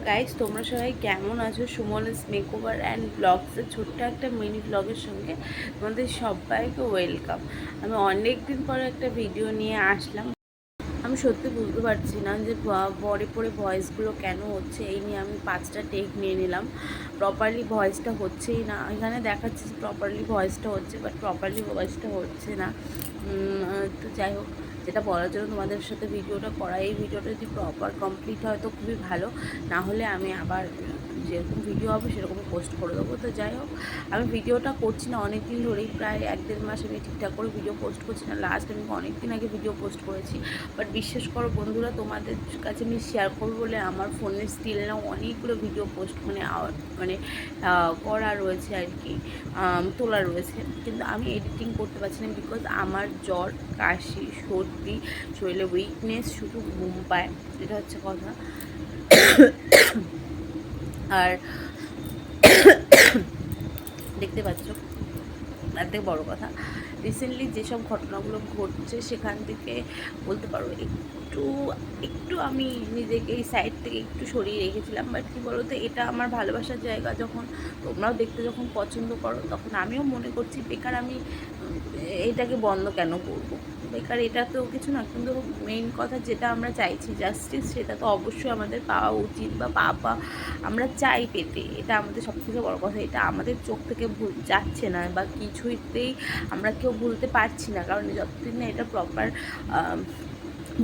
Guys, তোমরা সবাই কেমন আছো? সুমনস মেকওভার অ্যান্ড ব্লগসের ছোট্ট একটা মিনি ব্লগের সঙ্গে তোমাদের সবাইকে ওয়েলকাম। আমি অনেক দিন পরে একটা ভিডিও নিয়ে আসলাম। আমি সত্যি বুঝতে পারছি না যে পরে পরে ভয়েসগুলো কেন হচ্ছে। এই নিয়ে আমি 5টা টেক নিয়ে নিলাম, প্রপারলি ভয়েসটা হচ্ছেই না। এখানে দেখাচ্ছে যে প্রপারলি ভয়েসটা হচ্ছে, বাট প্রপারলি ভয়েসটা হচ্ছে না। তো যাই হোক, যেটা বলার জন্য তোমাদের সাথে ভিডিওটা করা, এই ভিডিওটা যদি প্রপার কমপ্লিট হয় তো খুবই ভালো। না হলে আমি আবার যেরকম ভিডিও হবে সেরকম পোস্ট করে দেবো। তো যাই হোক, আমি ভিডিওটা করছি না অনেক দিন ধরেই, প্রায় 1-1.5 মাস আমি ঠিকঠাক করে ভিডিও পোস্ট করছি না। লাস্ট আমি অনেক দিন আগে ভিডিও পোস্ট করেছি, বাট বিশ্বাস করো বন্ধুরা, তোমাদের কাছে আমি শেয়ার করবো বলে আমার ফোনের স্টিল না অনেকগুলো ভিডিও পোস্ট মানে করা রয়েছে আর কি, তোলা রয়েছে, কিন্তু আমি এডিটিং করতে পারছি না। বিকজ আমার জ্বর, কাশি, সর্দি, শরীরে উইকনেস, শুধু ঘুম পায়, এটা হচ্ছে কথা। আর দেখতে পাচ্ছ, তার থেকে বড়ো কথা, রিসেন্টলি যেসব ঘটনাগুলো ঘটছে সেখান থেকে বলতে পারো একটু একটু আমি নিজেকে এই সাইড থেকে একটু সরিয়ে রেখেছিলাম। বাট কী বলো তো, এটা আমার ভালোবাসার জায়গা। যখন তোমরাও দেখতে যখন পছন্দ করো, তখন আমিও মনে করছি বেকার আমি এটাকে বন্ধ কেন করব, বেকার। এটা তো কিছু না, কিন্তু মেইন কথা যেটা আমরা চাইছি জাস্টিস, সেটা তো অবশ্যই আমাদের পাওয়া উচিত, বা পাওয়া আমরা চাই পেতে। এটা আমাদের সবথেকে বড় কথা। এটা আমাদের চোখ থেকে ভুল যাচ্ছে না, বা কিছুতেই আমরা কেউ ভুলতে পারছি না, কারণ যতদিন না এটা প্রপার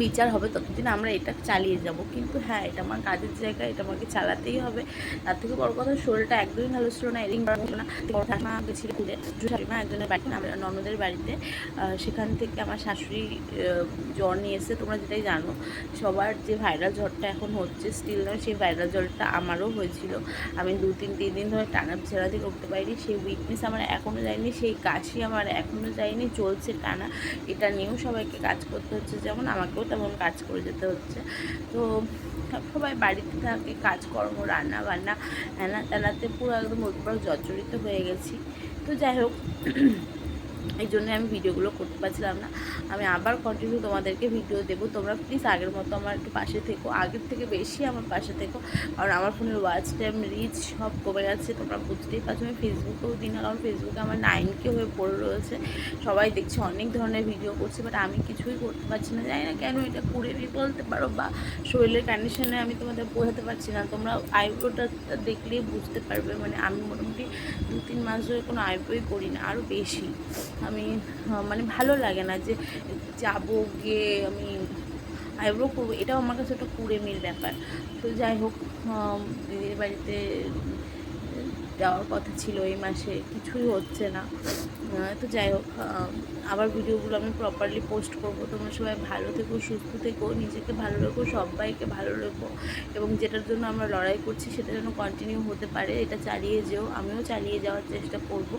বিচার হবে ততদিন আমরা এটা চালিয়ে যাব। কিন্তু হ্যাঁ, এটা আমার কাজের জায়গা, এটা আমাকে চালাতেই হবে। তার থেকে বড় কথা, শরীরটা একদমই ভালো ছিল না, এডিং করা হলো না। ঠাকুমা গেছিল ঘুরে, শাশুড়িমা একজনের বাড়িতে, আমরা ননদের বাড়িতে। সেখান থেকে আমার শাশুড়ি জ্বর নিয়ে এসে, তোমরা যেটাই জানো, সবার যে ভাইরাল জ্বরটা এখন হচ্ছে, স্টিল নয়, সেই ভাইরাল জ্বরটা আমারও হয়েছিল। আমি 2-3 দিন ধরে টানা ছেড়া দিয়ে করতে পারিনি। সেই উইকনেস আমার এখনও যায়নি, সেই কাশি আমার এখনও যায়নি, চলছে টানা। এটা নিয়েও সবাইকে কাজ করতে হচ্ছে, যেমন আমাকেও তেমন কাজ করে যেতে হচ্ছে। তো সবাই বাড়িতে থাকে, কাজকর্ম, রান্না বান্না, হ্যানা ত্যানাতে পুরো একদম বলতে পারো জর্জরিত হয়ে গেছি। তো যাই হোক, এই জন্য আমি ভিডিওগুলো করতে পারছিলাম না। আমি আবার কন্টিনিউ তোমাদেরকে ভিডিও দেবো। তোমরা প্লিজ আগের মতো আমার একটু পাশে থেকো, আগের থেকে বেশি আমার পাশে থেকো, কারণ আমার ফোনের ওয়াচ টাইম, রিচ সব কমে যাচ্ছে। তোমরা বুঝতেই পারছো, আমি ফেসবুকেও দিই না, কারণ ফেসবুকে আমার 9K হয়ে পড়ে রয়েছে। সবাই দেখছে অনেক ধরনের ভিডিও করছে, বাট আমি কিছুই করতে পারছি না। জানি না কেন, এটা করে নিয়ে বলতে পারো, বা শরীরের কন্ডিশনে আমি তোমাদের বোঝাতে পারছি না। তোমরা আইব্রোটা দেখলেই বুঝতে পারবে। মানে আমি মোটামুটি 2-3 মাস ধরে কোনো আইব্রোই করি না, আরও বেশি। আমি মানে ভালো লাগে না যে যাবো গিয়ে আমি আইব্রো করবো, এটাও আমার কাছে একটা কুড়েমির ব্যাপার। তো যাই হোক, দিদির বাড়িতে যাওয়ার কথা ছিল এই মাসে, কিছুই হচ্ছে না। তো যাই হোক, আবার ভিডিওগুলো আমি প্রপারলি পোস্ট করব। তোমরা সবাই ভালো থেকো, সুস্থ থেকো, নিজেকে ভালো রেখো, সবাইকে ভালো রেখো, এবং যেটার জন্য আমরা লড়াই করছি সেটা যেন কন্টিনিউ হতে পারে। এটা চালিয়ে যেও, আমিও চালিয়ে যাওয়ার চেষ্টা করব।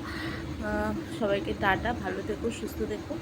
সবাইকে টাটা, ভালো থেকো, সুস্থ থেকো।